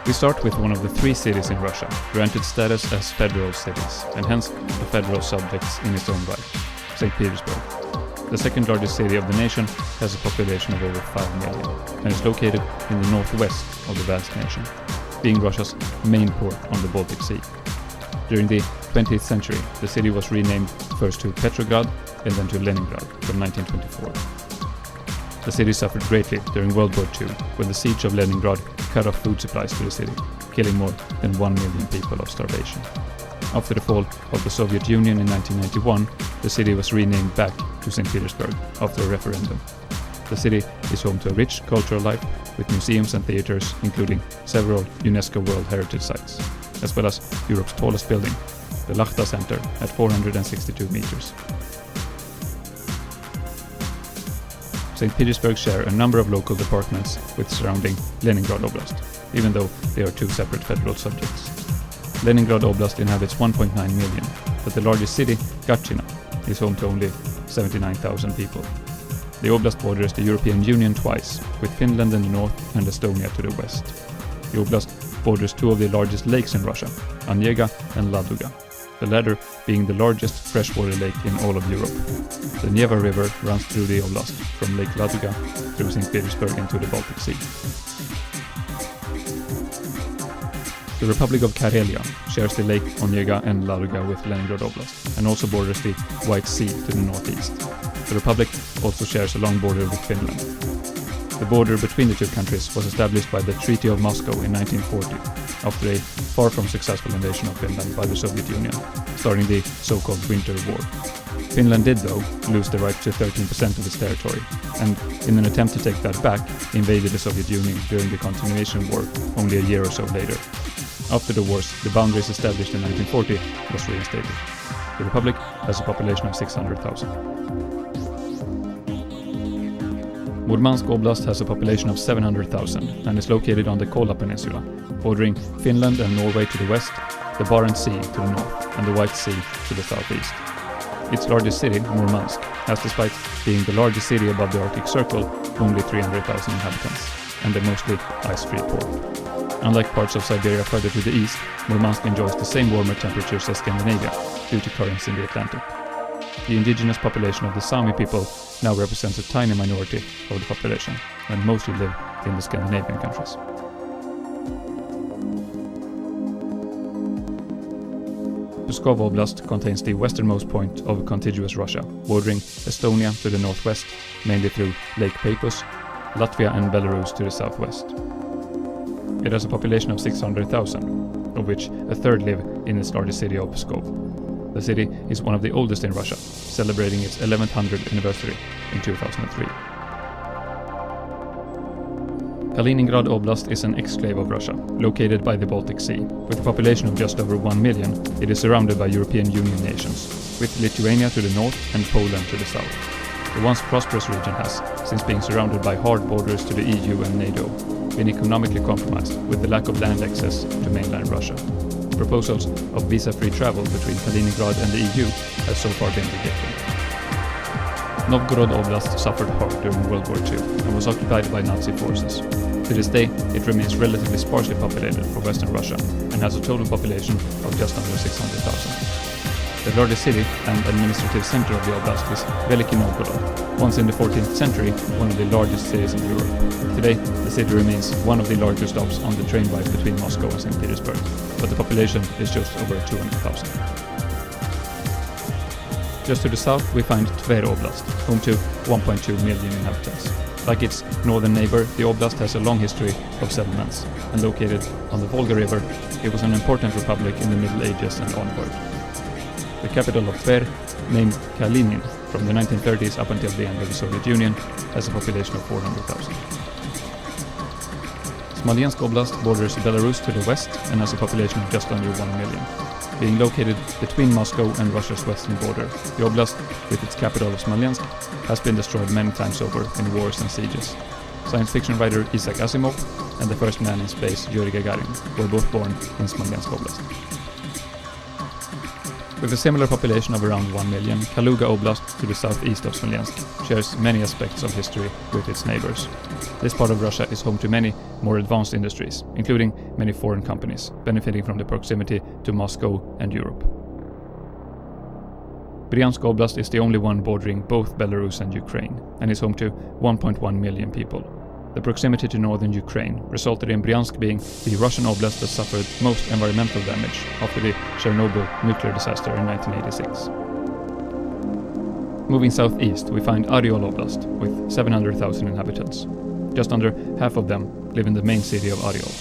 We start with one of the three cities in Russia, granted status as federal cities, and hence a federal subjects in its own right, St. Petersburg. The second largest city of the nation has a population of over 5 million, and is located in the northwest of the vast nation, being Russia's main port on the Baltic Sea. During the 20th century, the city was renamed first to Petrograd and then to Leningrad from 1924. The city suffered greatly during World War II, when the siege of Leningrad cut off food supplies to the city, killing more than 1 million people of starvation. After the fall of the Soviet Union in 1991, the city was renamed back to St. Petersburg after a referendum. The city is home to a rich cultural life with museums and theaters, including several UNESCO World Heritage Sites, as well as Europe's tallest building, the Lachta Center, at 462 meters. St. Petersburg share a number of local departments with surrounding Leningrad Oblast, even though they are two separate federal subjects. Leningrad Oblast inhabits 1.9 million, but the largest city, Gatchina, is home to only 79,000 people. The oblast borders the European Union twice, with Finland in the north and Estonia to the west. The oblast borders two of the largest lakes in Russia, Onega and Ladoga, the latter being the largest freshwater lake in all of Europe. The Neva River runs through the oblast from Lake Ladoga through St. Petersburg into the Baltic Sea. The Republic of Karelia shares the Lake Onega and Ladoga with Leningrad Oblast, and also borders the White Sea to the northeast. The Republic also shares a long border with Finland. The border between the two countries was established by the Treaty of Moscow in 1940, after a far from successful invasion of Finland by the Soviet Union, starting the so-called Winter War. Finland did, though, lose the right to 13% of its territory, and in an attempt to take that back, invaded the Soviet Union during the Continuation War only a year or so later. After the wars, the boundaries established in 1940 was reinstated. The Republic has a population of 600,000. Murmansk Oblast has a population of 700,000 and is located on the Kola Peninsula, bordering Finland and Norway to the west, the Barents Sea to the north, and the White Sea to the southeast. Its largest city, Murmansk, has, despite being the largest city above the Arctic Circle, only 300,000 inhabitants, and a mostly ice-free port. Unlike parts of Siberia further to the east, Murmansk enjoys the same warmer temperatures as Scandinavia due to currents in the Atlantic. The indigenous population of the Sami people now represents a tiny minority of the population, and mostly live in the Scandinavian countries. Pskov Oblast contains the westernmost point of contiguous Russia, bordering Estonia to the northwest, mainly through Lake Peipus, Latvia and Belarus to the southwest. It has a population of 600,000, of which a third live in its largest city of Pskov. The city is one of the oldest in Russia, celebrating its 1100th anniversary in 2003. Kaliningrad Oblast is an exclave of Russia, located by the Baltic Sea. With a population of just over 1 million, it is surrounded by European Union nations, with Lithuania to the north and Poland to the south. The once prosperous region has, since being surrounded by hard borders to the EU and NATO, been economically compromised with the lack of land access to mainland Russia. Proposals of visa-free travel between Kaliningrad and the EU have so far been rejected. Novgorod Oblast suffered hard during World War II and was occupied by Nazi forces. To this day, it remains relatively sparsely populated for Western Russia and has a total population of just under 600,000. The largest city and administrative center of the oblast is Veliki Novgorod, once in the 14th century one of the largest cities in Europe. Today, the city remains one of the larger stops on the train ride between Moscow and St. Petersburg, but the population is just over 200,000. Just to the south, we find Tver Oblast, home to 1.2 million inhabitants. Like its northern neighbor, the oblast has a long history of settlements, and located on the Volga River, it was an important republic in the Middle Ages and onward. The capital of Tver, named Kalinin from the 1930s up until the end of the Soviet Union, has a population of 400,000. Smolensk Oblast borders Belarus to the west and has a population of just under 1 million. Being located between Moscow and Russia's western border, the oblast, with its capital of Smolensk, has been destroyed many times over in wars and sieges. Science fiction writer Isaac Asimov and the first man in space, Yuri Gagarin, were both born in Smolensk Oblast. With a similar population of around 1 million, Kaluga Oblast to the southeast of Smolensk shares many aspects of history with its neighbors. This part of Russia is home to many more advanced industries, including many foreign companies, benefiting from the proximity to Moscow and Europe. Bryansk Oblast is the only one bordering both Belarus and Ukraine, and is home to 1.1 million people. The proximity to northern Ukraine resulted in Bryansk being the Russian oblast that suffered most environmental damage after the Chernobyl nuclear disaster in 1986. Moving southeast, we find Oryol Oblast with 700,000 inhabitants. Just under half of them live in the main city of Oryol.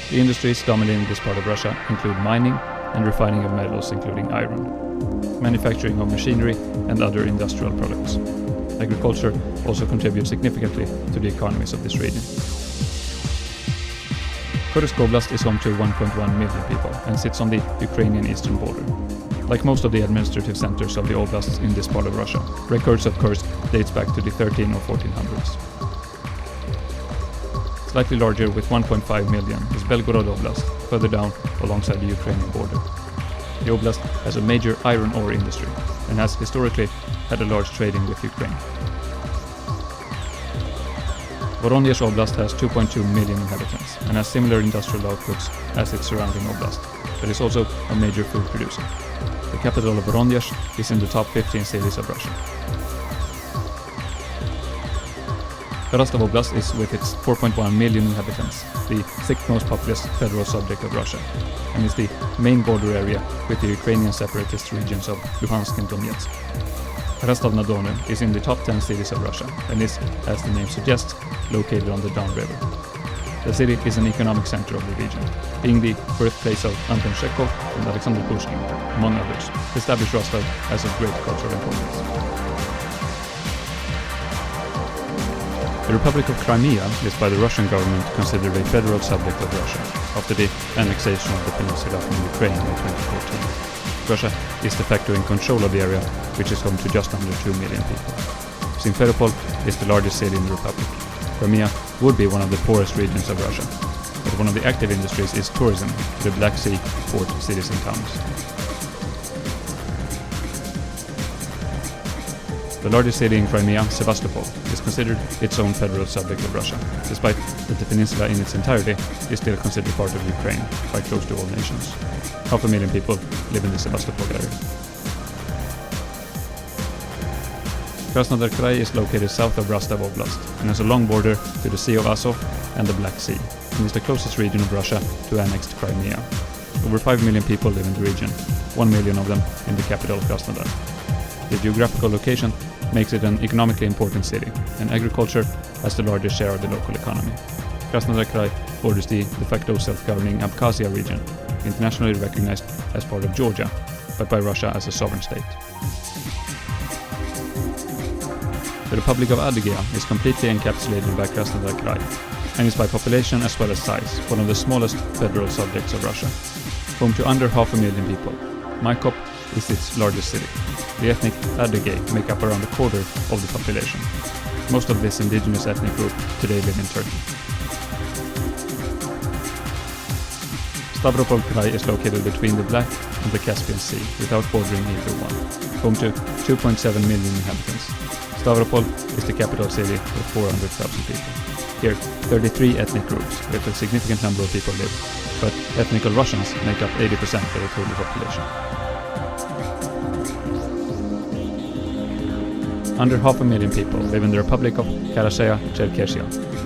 The industries dominating this part of Russia include mining and refining of metals, including iron, manufacturing of machinery and other industrial products. Agriculture also contributes significantly to the economies of this region. Kursk Oblast is home to 1.1 million people and sits on the Ukrainian eastern border. Like most of the administrative centers of the oblasts in this part of Russia, records of Kursk dates back to the 13 or 1400s. Slightly larger, with 1.5 million, is Belgorod Oblast, further down alongside the Ukrainian border. The oblast has a major iron ore industry and has historically had a large trading with Ukraine. Voronezh Oblast has 2.2 million inhabitants and has similar industrial outputs as its surrounding oblast, but is also a major food producer. The capital of Voronezh is in the top 15 cities of Russia. Rostov Oblast is, with its 4.1 million inhabitants, the sixth most populous federal subject of Russia, and is the main border area with the Ukrainian separatist regions of Luhansk and Donetsk. Rostov-na-Donu is in the top 10 cities of Russia and is, as the name suggests, located on the Don River. The city is an economic center of the region, being the birthplace of Anton Chekhov and Alexander Pushkin, among others, established Rostov as of great cultural importance. The Republic of Crimea is by the Russian government considered a federal subject of Russia after the annexation of the peninsula from Ukraine in 2014. Russia is de facto in control of the area, which is home to just under 2 million people. Simferopol is the largest city in the Republic. Crimea would be one of the poorest regions of Russia, but one of the active industries is tourism to the Black Sea port cities and towns. The largest city in Crimea, Sevastopol, is considered its own federal subject of Russia, despite that the peninsula in its entirety is still considered part of Ukraine, quite close to all nations. 500,000 people live in the Sevastopol area. Krasnodar Krai is located south of Rostov Oblast and has a long border to the Sea of Azov and the Black Sea, and is the closest region of Russia to annexed Crimea. Over 5 million people live in the region, 1 million of them in the capital Krasnodar. The geographical location makes it an economically important city, and agriculture has the largest share of the local economy. Krasnodar Krai borders the de facto self-governing Abkhazia region, internationally recognized as part of Georgia, but by Russia as a sovereign state. The Republic of Adygea is completely encapsulated by Krasnodar Krai, and is by population as well as size one of the smallest federal subjects of Russia. Home to under 500,000 people, Maykop is its largest city. The ethnic Adygei make up around a quarter of the population. Most of this indigenous ethnic group today live in Turkey. Stavropol Krai is located between the Black and the Caspian Sea, without bordering either one. Home to 2.7 million inhabitants. Stavropol is the capital city with 400,000 people. Here, 33 ethnic groups with a significant number of people live, but ethnical Russians make up 80% of the total population. Under 500,000 people live in the Republic of Karachay-Cherkessia,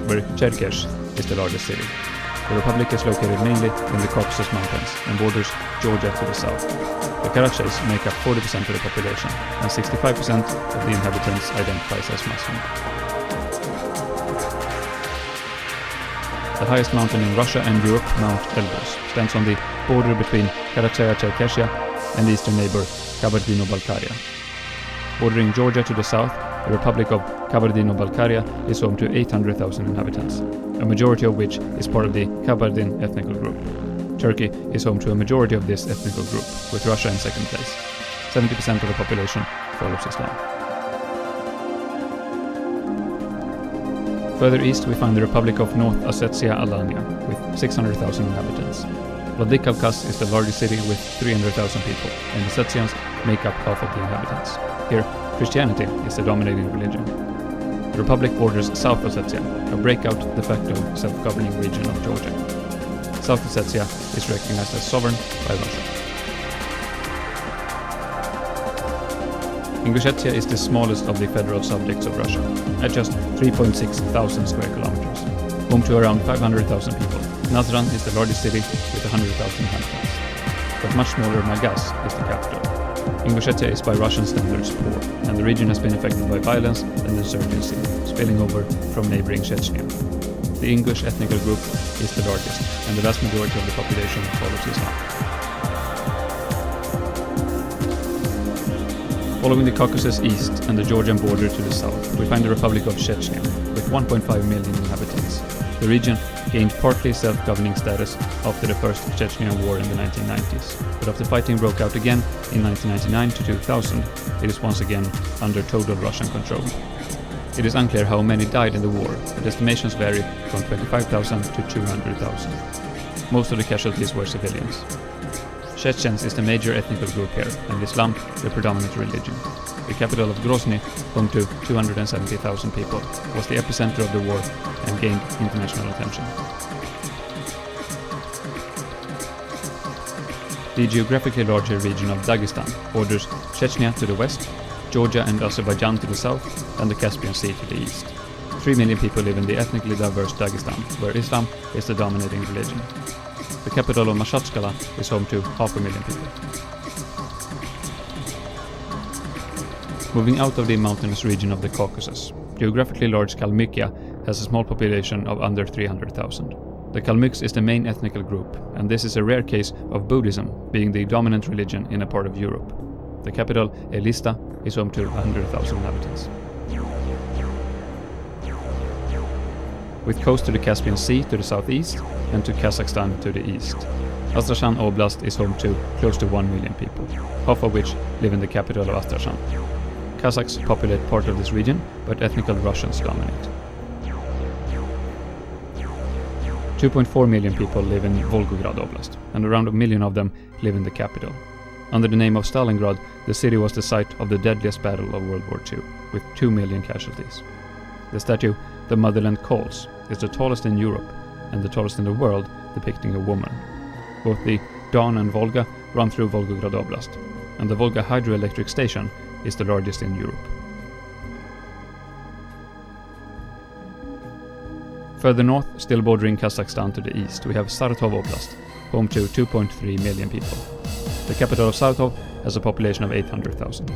where Cherkesh is the largest city. The republic is located mainly in the Caucasus Mountains and borders Georgia to the south. The Karachays make up 40% of the population, and 65% of the inhabitants identifies as Muslim. The highest mountain in Russia and Europe, Mount Elbrus, stands on the border between Karachay-Cherkessia and the eastern neighbor Kabardino-Balkaria. Bordering Georgia to the south, the Republic of Kabardino-Balkaria is home to 800,000 inhabitants, a majority of which is part of the Kabardin ethnical group. Turkey is home to a majority of this ethnical group, with Russia in second place. 70% of the population follows Islam. Further east we find the Republic of North Ossetia-Alania, with 600,000 inhabitants. Vladikavkaz is the largest city with 300,000 people, and the Ossetians make up half of the inhabitants. Here, Christianity is the dominating religion. The republic borders South Ossetia, a breakout de facto self-governing region of Georgia. South Ossetia is recognized as sovereign by Russia. Ingushetia is the smallest of the federal subjects of Russia, at just 3.6 thousand square kilometers, home to around 500,000 people. Nazran is the largest city with 100,000 inhabitants, but much smaller Magas is the capital. Ingushetia is by Russian standards poor, and the region has been affected by violence and insurgency, spilling over from neighboring Chechnya. The Ingush ethnic group is the largest, and the vast majority of the population follows Islam. Following the Caucasus east and the Georgian border to the south, we find the Republic of Chechnya, with 1.5 million inhabitants. The region gained partly self-governing status after the First Chechnya War in the 1990s, but after fighting broke out again in 1999 to 2000, it is once again under total Russian control. It is unclear how many died in the war, but estimations vary from 25,000 to 200,000. Most of the casualties were civilians. Chechens is the major ethnic group here, and Islam the predominant religion. The capital of Grozny, home to 270,000 people, was the epicenter of the war and gained international attention. The geographically larger region of Dagestan borders Chechnya to the west, Georgia and Azerbaijan to the south, and the Caspian Sea to the east. 3 million people live in the ethnically diverse Dagestan, where Islam is the dominating religion. The capital of Makhachkala is home to 500,000 people. Moving out of the mountainous region of the Caucasus, geographically large Kalmykia has a small population of under 300,000. The Kalmyks is the main ethnic group, and this is a rare case of Buddhism being the dominant religion in a part of Europe. The capital, Elista, is home to 100,000 inhabitants. With coast to the Caspian Sea to the southeast and to Kazakhstan to the east. Astrakhan Oblast is home to close to 1 million people, half of which live in the capital of Astrakhan. Kazakhs populate part of this region, but ethnic Russians dominate. 2.4 million people live in Volgograd Oblast, and around 1 million of them live in the capital. Under the name of Stalingrad, the city was the site of the deadliest battle of World War II, with 2 million casualties. The statue, The Motherland Calls, is the tallest in Europe, and the tallest in the world, depicting a woman. Both the Don and Volga run through Volgograd Oblast, and the Volga hydroelectric station is the largest in Europe. Further north, still bordering Kazakhstan to the east, we have Saratov Oblast, home to 2.3 million people. The capital of Saratov has a population of 800,000.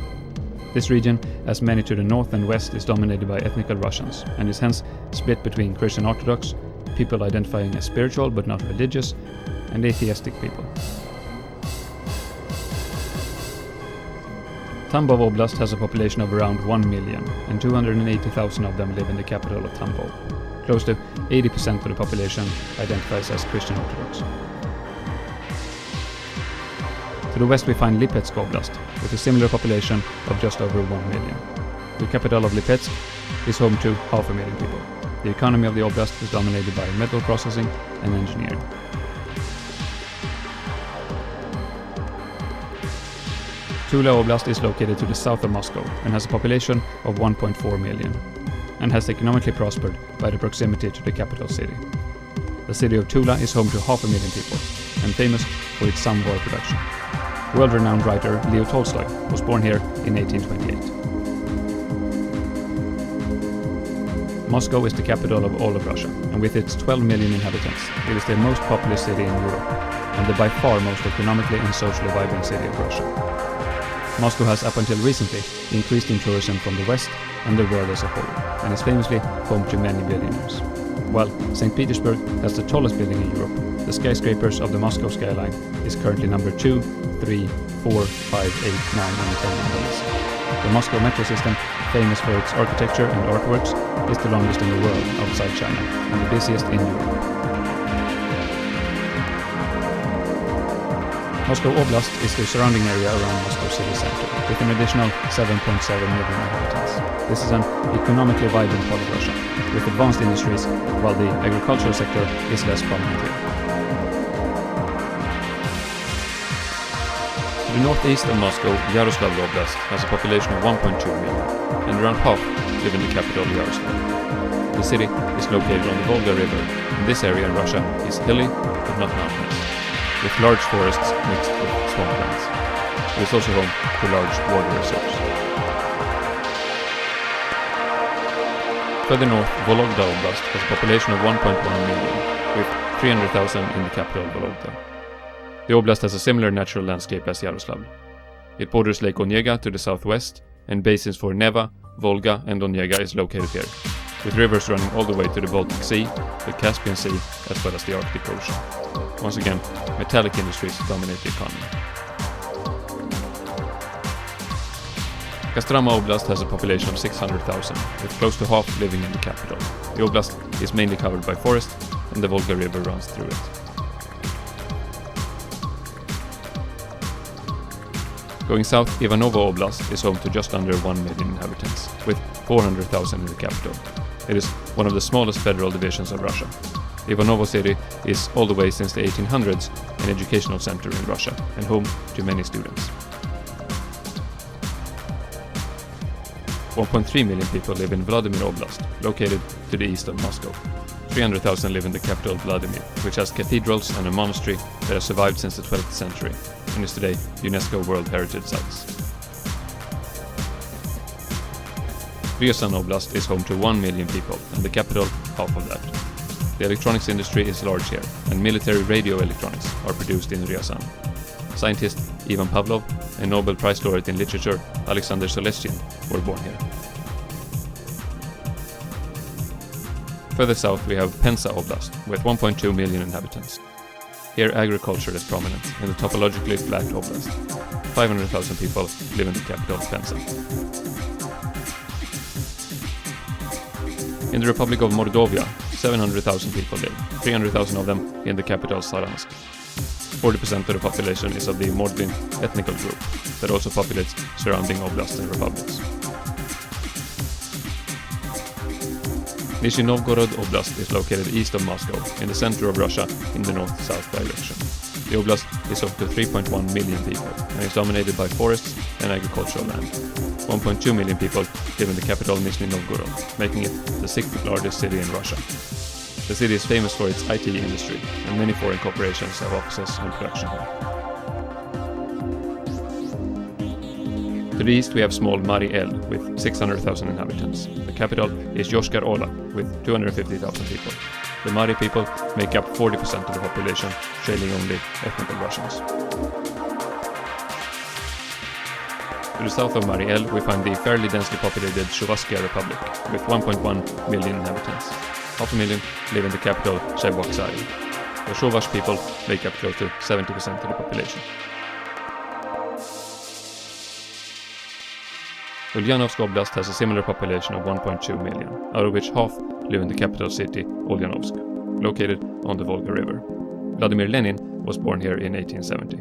This region, as many to the north and west, is dominated by ethnic Russians, and is hence split between Christian Orthodox, people identifying as spiritual but not religious, and atheistic people. Tambov Oblast has a population of around 1 million, and 280,000 of them live in the capital of Tambov. Close to 80% of the population identifies as Christian Orthodox. To the west we find Lipetsk Oblast, with a similar population of just over 1 million. The capital of Lipetsk is home to 500,000 people. The economy of the oblast is dominated by metal processing and engineering. Tula Oblast is located to the south of Moscow and has a population of 1.4 million, and has economically prospered by the proximity to the capital city. The city of Tula is home to 500,000 people, and famous for its samovar production. World-renowned writer Leo Tolstoy was born here in 1828. Moscow is the capital of all of Russia, and with its 12 million inhabitants, it is the most populous city in Europe, and the by far most economically and socially vibrant city of Russia. Moscow has up until recently increased in tourism from the West and the world as a whole, and is famously home to many billionaires. While St. Petersburg has the tallest building in Europe, the skyscrapers of the Moscow skyline is currently number 2, 3, 4, 5, 8, 9, and 10 on the list. The Moscow metro system, famous for its architecture and artworks, is the longest in the world outside China, and the busiest in Europe. Moscow Oblast is the surrounding area around Moscow city center, with an additional 7.7 million inhabitants. This is an economically vibrant part of Russia, with advanced industries, while the agricultural sector is less prominent here. To the northeast of Moscow, Yaroslav Oblast has a population of 1.2 million, and around half live in the capital Yaroslav. The city is located on the Volga River, and this area in Russia is hilly but not mountainous, with large forests mixed with swamplands. It is also home to large water reserves. Further north, Vologda Oblast has a population of 1.1 million, with 300,000 in the capital Vologda. The oblast has a similar natural landscape as Yaroslav. It borders Lake Onega to the southwest, and basins for Neva, Volga and Onega is located here, with rivers running all the way to the Baltic Sea, the Caspian Sea, as well as the Arctic Ocean. Once again, metallic industries dominate the economy. Kostroma Oblast has a population of 600,000, with close to half living in the capital. The oblast is mainly covered by forest, and the Volga River runs through it. Going south, Ivanovo Oblast is home to just under 1 million inhabitants, with 400,000 in the capital. It is one of the smallest federal divisions of Russia. Ivanovo city is all the way since the 1800s an educational center in Russia and home to many students. 1.3 million people live in Vladimir Oblast, located to the east of Moscow. 300,000 live in the capital Vladimir, which has cathedrals and a monastery that has survived since the 12th century and is today UNESCO World Heritage Sites. Ryazan Oblast is home to 1 million people, and the capital half of that. The electronics industry is large here, and military radio electronics are produced in Ryazan. Scientist Ivan Pavlov and Nobel Prize laureate in literature Alexander Solzhenitsyn were born here. Further south we have Penza Oblast, with 1.2 million inhabitants. Here agriculture is prominent in the topologically flat oblast. 500,000 people live in the capital Penza. In the Republic of Mordovia, 700,000 people live, 300,000 of them in the capital Saransk. 40% of the population is of the Mordvin ethnical group that also populates surrounding oblasts and republics. Nizhny Novgorod Oblast is located east of Moscow, in the center of Russia in the north-south direction. The oblast is home to 3.1 million people and is dominated by forests and agricultural land. 1.2 million people live in the capital Nizhny Novgorod, making it the sixth largest city in Russia. The city is famous for its IT industry, and many foreign corporations have offices and production here. To the east we have small Mari El with 600,000 inhabitants. The capital is Yoshkar Ola with 250,000 people. The Mari people make up 40% of the population, trailing only ethnical Russians. To the south of Mari El we find the fairly densely populated Chuvaskia Republic with 1.1 million inhabitants. 500,000 live in the capital Cheboksary. The Chuvash people make up close to 70% of the population. Ulyanovsk Oblast has a similar population of 1.2 million, out of which half live in the capital city, Ulyanovsk, located on the Volga River. Vladimir Lenin was born here in 1870.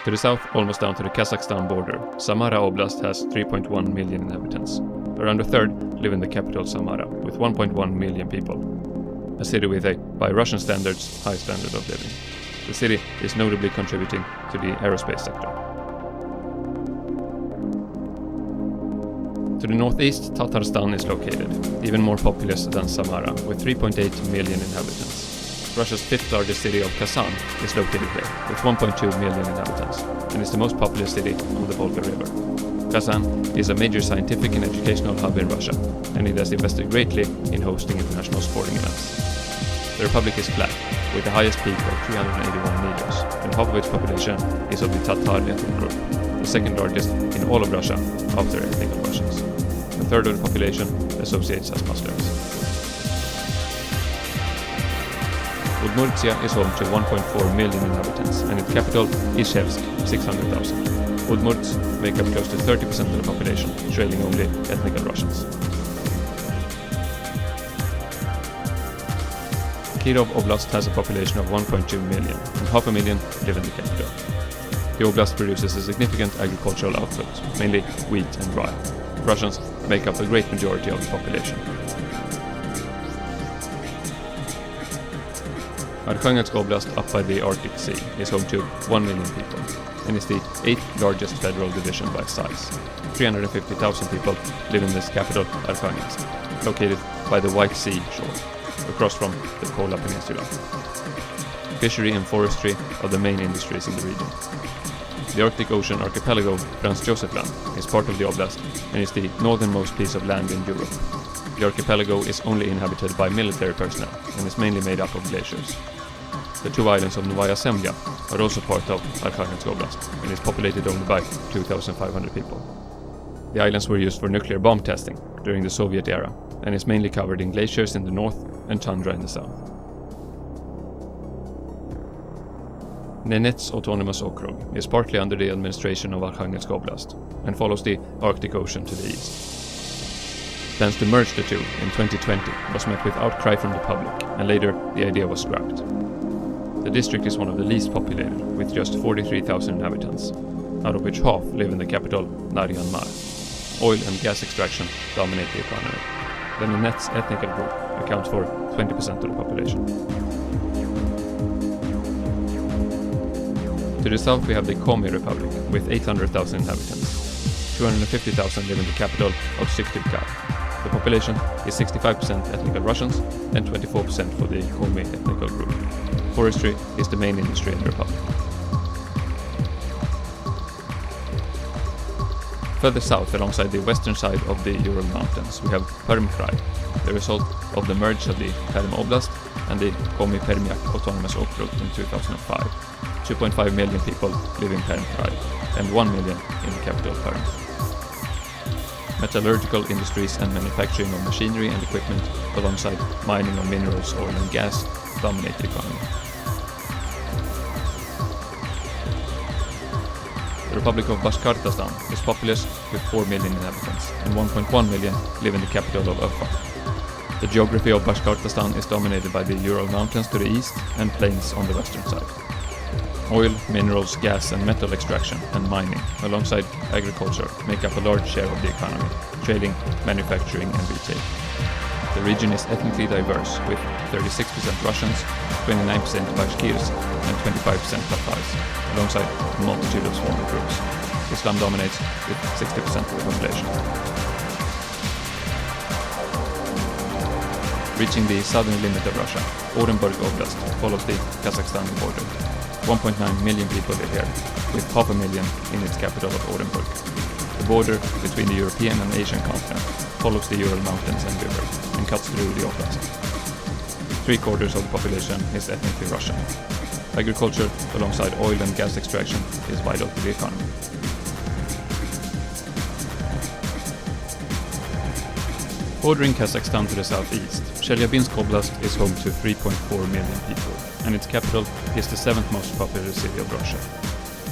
To the south, almost down to the Kazakhstan border, Samara Oblast has 3.1 million inhabitants. Around a third live in the capital Samara, with 1.1 million people. A city with a, by Russian standards, high standard of living. The city is notably contributing to the aerospace sector. To the northeast, Tatarstan is located, even more populous than Samara, with 3.8 million inhabitants. Russia's fifth largest city of Kazan is located here, with 1.2 million inhabitants, and is the most populous city on the Volga River. Kazan is a major scientific and educational hub in Russia, and it has invested greatly in hosting international sporting events. The republic is flat, with the highest peak of 381 meters, and half of its population is of the Tatar ethnic group, the second largest in all of Russia after ethnic Russians. A third of the population associates as Muslims. Udmurtia is home to 1.4 million inhabitants, and its capital is Izhevsk, 600,000. Udmurts make up close to 30% of the population, trailing only ethnic Russians. Kirov Oblast has a population of 1.2 million, and 500,000 live in the capital. The oblast produces a significant agricultural output, mainly wheat and rye. Russians make up a great majority of the population. Arkhangelsk Oblast, up by the Arctic Sea, is home to 1 million people and is the 8th largest federal division by size. 350,000 people live in this capital, Arkhangelsk, located by the White Sea shore, across from the Kola Peninsula. Fishery and forestry are the main industries in the region. The Arctic Ocean archipelago, Franz Josef Land, is part of the oblast and is the northernmost piece of land in Europe. The archipelago is only inhabited by military personnel and is mainly made up of glaciers. The two islands of Novaya Zemlya are also part of Arkhangelsk Oblast and is populated only by 2,500 people. The islands were used for nuclear bomb testing during the Soviet era and is mainly covered in glaciers in the north and tundra in the south. Nenets Autonomous Okrug is partly under the administration of Arkhangelsk Oblast and follows the Arctic Ocean to the east. Plans to merge the two in 2020 was met with outcry from the public, and later the idea was scrapped. The district is one of the least populated, with just 43,000 inhabitants, out of which half live in the capital, Naryan Mar. Oil and gas extraction dominate the economy. The Nenets ethnic group accounts for 20% of the population. To the south we have the Komi Republic, with 800,000 inhabitants. 250,000 live in the capital of Syktyvkar. The population is 65% ethnic Russians and 24% for the Komi ethnic group. Forestry is the main industry in the republic. Further south, alongside the western side of the Ural Mountains, we have Perm Krai, the result of the merge of the Perm Oblast and the Komi Permyak Autonomous Okrug in 2005. 2.5 million people live in Perm Krai and 1 million in the capital Perm. Metallurgical industries and manufacturing of machinery and equipment, alongside mining of minerals, oil and gas, dominate the economy. The Republic of Bashkortostan is populous with 4 million inhabitants, and 1.1 million live in the capital of Ufa. The geography of Bashkortostan is dominated by the Ural Mountains to the east and plains on the western side. Oil, minerals, gas and metal extraction and mining, alongside agriculture, make up a large share of the economy, trading, manufacturing and retail. The region is ethnically diverse, with 36% Russians, 29% Bashkirs and 25% Tatars, alongside a multitude of smaller groups. Islam dominates with 60% of the population. Reaching the southern limit of Russia, Orenburg Oblast follows the Kazakhstani border. 1.9 million people live here, with 500,000 in its capital of Orenburg. The border between the European and Asian continent follows the Ural Mountains and river and cuts through the oblast. 3/4 of the population is ethnically Russian. Agriculture, alongside oil and gas extraction, is vital to the economy. Bordering Kazakhstan to the southeast, Chelyabinsk Oblast is home to 3.4 million people, and its capital is the 7th most populous city of Russia.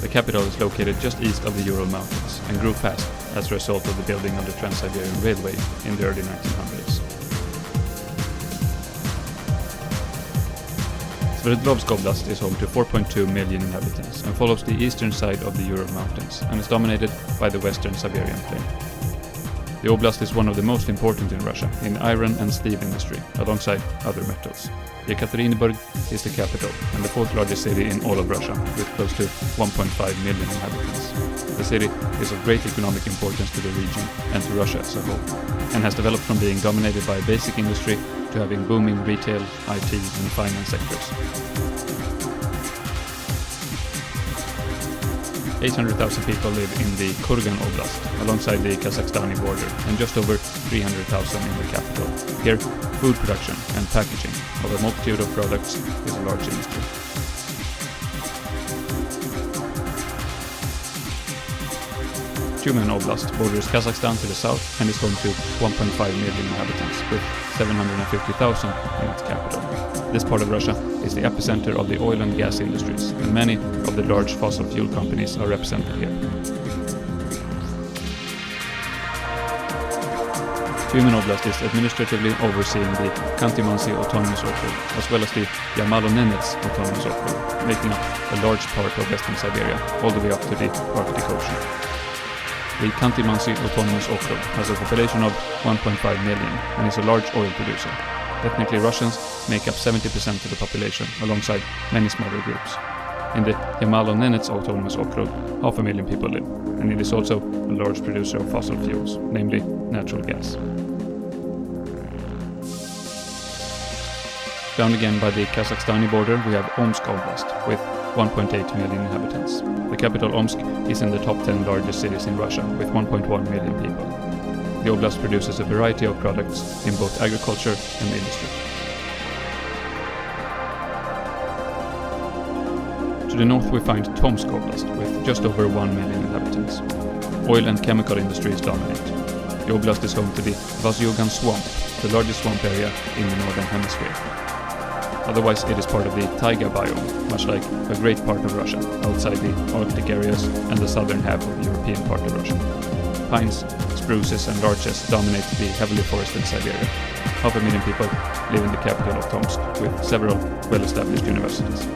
The capital is located just east of the Ural Mountains and grew fast as a result of the building of the Trans-Siberian Railway in the early 1900s. Sverdlovsk Oblast is home to 4.2 million inhabitants and follows the eastern side of the Ural Mountains and is dominated by the western Siberian plain. The oblast is one of the most important in Russia in the iron and steel industry, alongside other metals. Yekaterinburg is the capital and the 4th largest city in all of Russia, with close to 1.5 million inhabitants. The city is of great economic importance to the region and to Russia as a whole, and has developed from being dominated by a basic industry to having booming retail, IT and finance sectors. 800,000 people live in the Kurgan Oblast, alongside the Kazakhstani border, and just over 300,000 in the capital. Here, food production and packaging of a multitude of products is a large industry. Tyumen Oblast borders Kazakhstan to the south and is home to 1.5 million inhabitants, with 750,000 in its capital. This part of Russia is the epicenter of the oil and gas industries, and many of the large fossil fuel companies are represented here. Tyumen Oblast is administratively overseeing the Khanty-Mansi Autonomous Okrug, as well as the Yamalo-Nenets Autonomous Okrug, making up a large part of Western Siberia, all the way up to the Arctic Ocean. The Khanty-Mansi Autonomous Okrug has a population of 1.5 million and is a large oil producer. Ethnically Russians make up 70% of the population, alongside many smaller groups. In the Yamal-Nenets Autonomous Okrug, 500,000 people live, and it is also a large producer of fossil fuels, namely natural gas. Down again by the Kazakhstani border we have Omsk Oblast, with 1.8 million inhabitants. The capital Omsk is in the top 10 largest cities in Russia, with 1.1 million people. The oblast produces a variety of products in both agriculture and industry. To the north we find Tomsk Oblast, with just over 1 million inhabitants. Oil and chemical industries dominate. The oblast is home to the Vazyugan Swamp, the largest swamp area in the northern hemisphere. Otherwise it is part of the taiga biome, much like a great part of Russia, outside the Arctic areas and the southern half of the European part of Russia. Pines, spruces and larches dominate the heavily forested Siberia. 500,000 people live in the capital of Tomsk, with several well-established universities.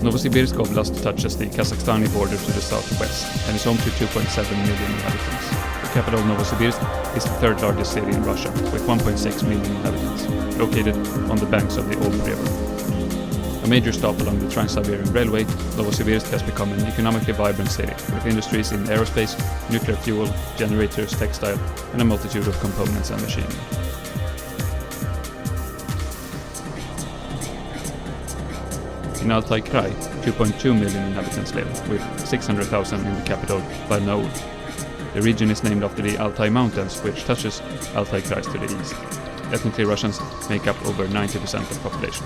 Novosibirsk Oblast touches the Kazakhstani border to the southwest and is home to 2.7 million inhabitants. The capital Novosibirsk is the third largest city in Russia, with 1.6 million inhabitants, located on the banks of the Ob River. A major stop along the Trans-Siberian Railway, Novosibirsk has become an economically vibrant city, with industries in aerospace, nuclear fuel, generators, textile, and a multitude of components and machinery. In Altai Krai, 2.2 million inhabitants live, with 600,000 in the capital Barnaul. The region is named after the Altai Mountains, which touches Altai Krai to the east. Ethnically Russians make up over 90% of the population.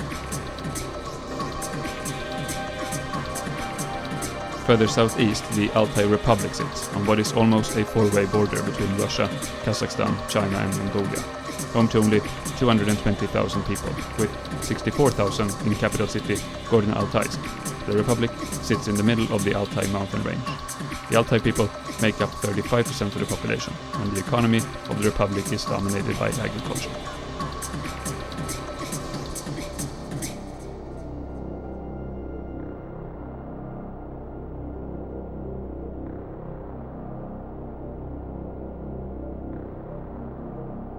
Further southeast, the Altai Republic sits on what is almost a four-way border between Russia, Kazakhstan, China and Mongolia, home to only 220,000 people, with 64,000 in the capital city Gorno-Altaysk. The republic sits in the middle of the Altai mountain range. The Altai people make up 35% of the population, and the economy of the republic is dominated by agriculture.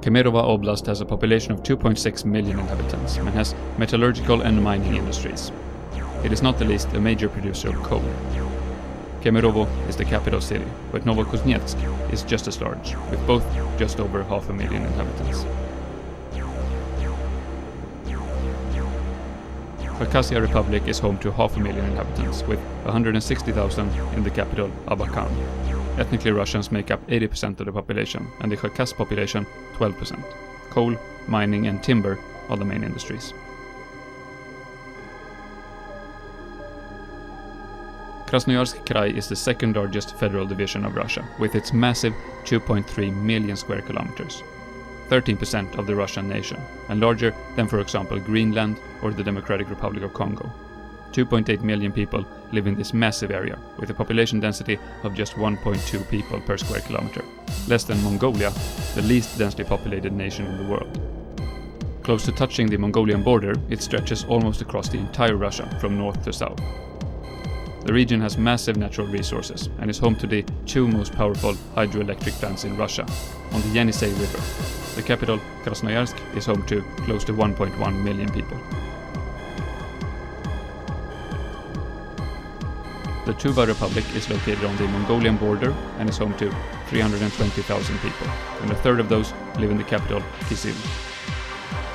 Kemerovo Oblast has a population of 2.6 million inhabitants and has metallurgical and mining industries. It is not the least a major producer of coal. Kemerovo is the capital city, but Novokuznetsk is just as large, with both just over 500,000 inhabitants. Khakassia Republic is home to 500,000 inhabitants, with 160,000 in the capital Abakan. Ethnically Russians make up 80% of the population, and the Khakas population 12%. Coal, mining and timber are the main industries. Krasnoyarsk Krai is the second largest federal division of Russia, with its massive 2.3 million square kilometers. 13% of the Russian nation, and larger than, for example, Greenland or the Democratic Republic of Congo. 2.8 million people live in this massive area, with a population density of just 1.2 people per square kilometer, less than Mongolia, the least densely populated nation in the world. Close to touching the Mongolian border, it stretches almost across the entire Russia from north to south. The region has massive natural resources and is home to the two most powerful hydroelectric plants in Russia, on the Yenisei River. The capital, Krasnoyarsk, is home to close to 1.1 million people. The Tuva Republic is located on the Mongolian border and is home to 320,000 people, and a third of those live in the capital, Kyzyl.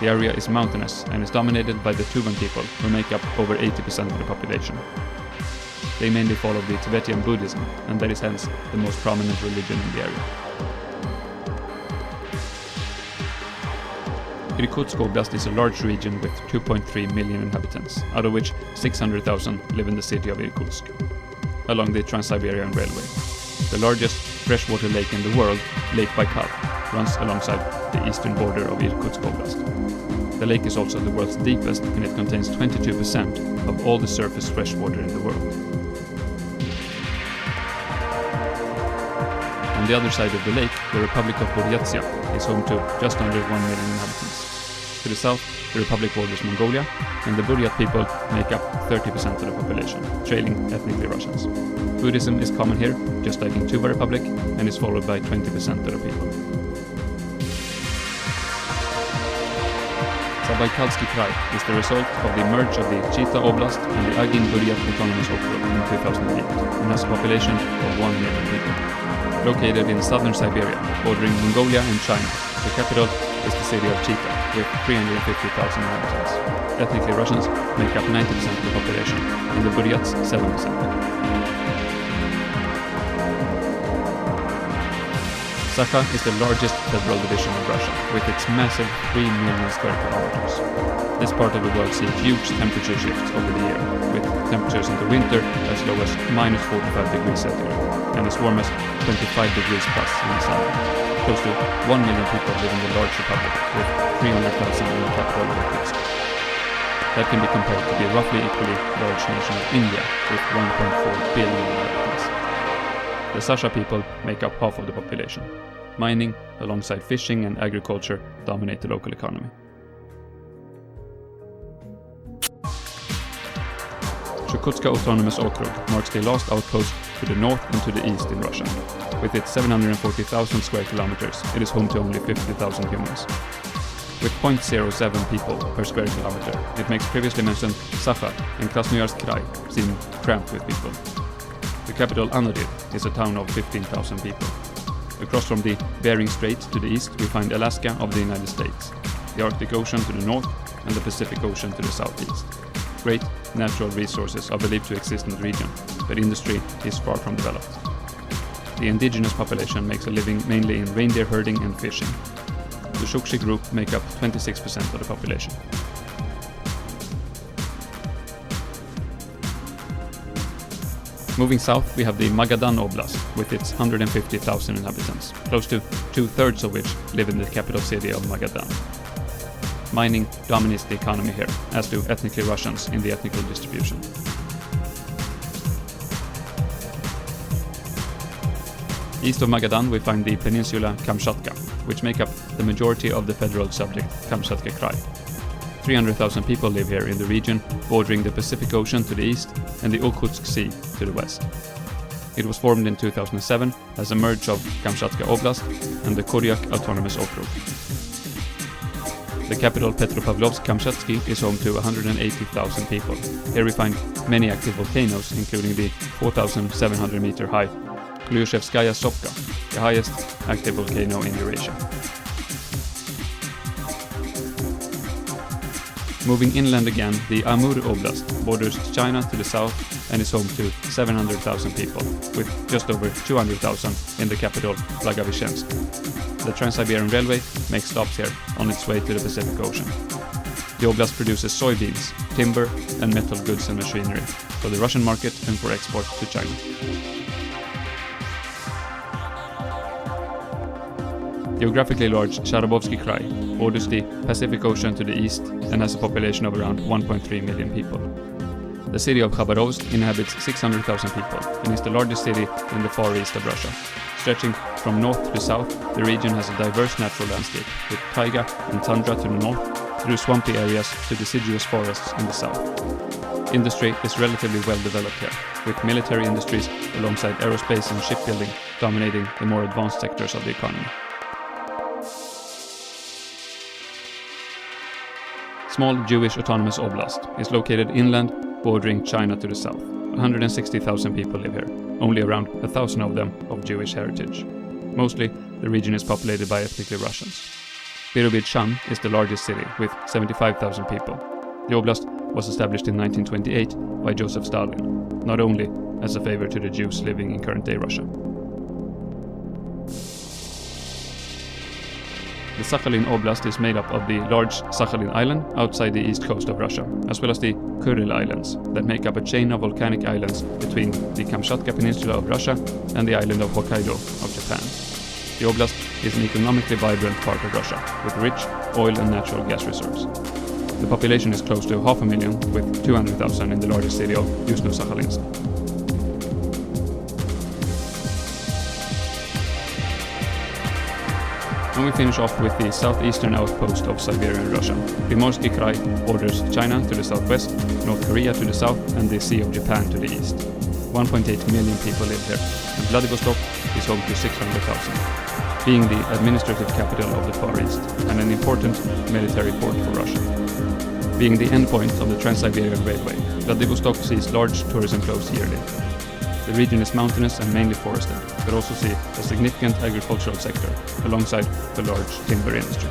The area is mountainous and is dominated by the Tuvan people, who make up over 80% of the population. They mainly follow the Tibetan Buddhism, and that is hence the most prominent religion in the area. Irkutsk Oblast is a large region with 2.3 million inhabitants, out of which 600,000 live in the city of Irkutsk, along the Trans-Siberian Railway. The largest freshwater lake in the world, Lake Baikal, runs alongside the eastern border of Irkutsk Oblast. The lake is also the world's deepest, and it contains 22% of all the surface freshwater in the world. On the other side of the lake, the Republic of Buryatia is home to just under 1 million inhabitants. To the south, the republic borders Mongolia, and the Buryat people make up 30% of the population, trailing ethnically Russians. Buddhism is common here, just like in Tuva Republic, and is followed by 20% of the people. Zabaikalsky Krai is the result of the merge of the Chita Oblast and the Agin-Buryat Autonomous Okrug in 2008 and has a population of 1 million people. Located in southern Siberia, bordering Mongolia and China, the capital is the city of Chita with 350,000 inhabitants. Ethnically Russians make up 90% of the population, and the Buryats 7%. Sakha is the largest federal division of Russia, with its massive 3 million square kilometers. This part of the world sees huge temperature shifts over the year, with temperatures in the winter as low as minus 45 degrees centigrade, and as warm as 25 degrees plus in the summer. Close to 1 million people live in the large republic, with 300,000 in the capital of Irkutsk. That can be compared to the roughly equally large nation of India, with 1.4 billion inhabitants. The Sakha people make up half of the population. Mining, alongside fishing and agriculture, dominate the local economy. Chukotska Autonomous Okrug marks the last outpost to the north and to the east in Russia. With its 740,000 square kilometers, it is home to only 50,000 humans. With 0.07 people per square kilometer, it makes previously mentioned Sakha and Krasnoyarsk Krai seem cramped with people. The capital Anodir is a town of 15,000 people. Across from the Bering Strait to the east we find Alaska of the United States, the Arctic Ocean to the north and the Pacific Ocean to the southeast. Great natural resources are believed to exist in the region, but industry is far from developed. The indigenous population makes a living mainly in reindeer herding and fishing. The Shukshi group make up 26% of the population. Moving south, we have the Magadan Oblast, with its 150,000 inhabitants, close to 2/3 of which live in the capital city of Magadan. Mining dominates the economy here, as do ethnically Russians in the ethnical distribution. East of Magadan we find the peninsula Kamchatka, which make up the majority of the federal subject Kamchatka Krai. 300,000 people live here in the region, bordering the Pacific Ocean to the east and the Okhotsk Sea to the west. It was formed in 2007 as a merge of Kamchatka Oblast and the Koryak Autonomous Okrug. The capital Petropavlovsk-Kamchatsky is home to 180,000 people. Here we find many active volcanoes, including the 4,700 meter high Glushevskaya Sopka, the highest active volcano in Eurasia. Moving inland again, the Amur Oblast borders China to the south and is home to 700,000 people, with just over 200,000 in the capital Blagoveshchensk. The Trans-Siberian Railway makes stops here on its way to the Pacific Ocean. The oblast produces soybeans, timber and metal goods and machinery for the Russian market and for export to China. Geographically large Sharopovsky Krai borders the Pacific Ocean to the east and has a population of around 1.3 million people. The city of Khabarovsk inhabits 600,000 people and is the largest city in the far east of Russia. Stretching from north to south, the region has a diverse natural landscape, with taiga and tundra to the north, through swampy areas to deciduous forests in the south. Industry is relatively well developed here, with military industries alongside aerospace and shipbuilding dominating the more advanced sectors of the economy. Small Jewish Autonomous Oblast is located inland, bordering China to the south. 160,000 people live here, only around 1,000 of them of Jewish heritage. Mostly, the region is populated by ethnically Russians. Birobidzhan is the largest city, with 75,000 people. The oblast was established in 1928 by Joseph Stalin, not only as a favor to the Jews living in current-day Russia. The Sakhalin Oblast is made up of the large Sakhalin Island outside the east coast of Russia, as well as the Kuril Islands, that make up a chain of volcanic islands between the Kamchatka Peninsula of Russia and the island of Hokkaido of Japan. The oblast is an economically vibrant part of Russia, with rich oil and natural gas reserves. The population is close to 500,000, with 200,000 in the largest city of Yuzhno-Sakhalinsk. And we finish off with the southeastern outpost of Siberian Russia. Primorsky Krai borders China to the southwest, North Korea to the south, and the Sea of Japan to the east. 1.8 million people live here, and Vladivostok is home to 600,000. being the administrative capital of the Far East and an important military port for Russia. Being the endpoint of the Trans-Siberian Railway, Vladivostok sees large tourism flows yearly. The region is mountainous and mainly forested, but also see a significant agricultural sector alongside the large timber industry.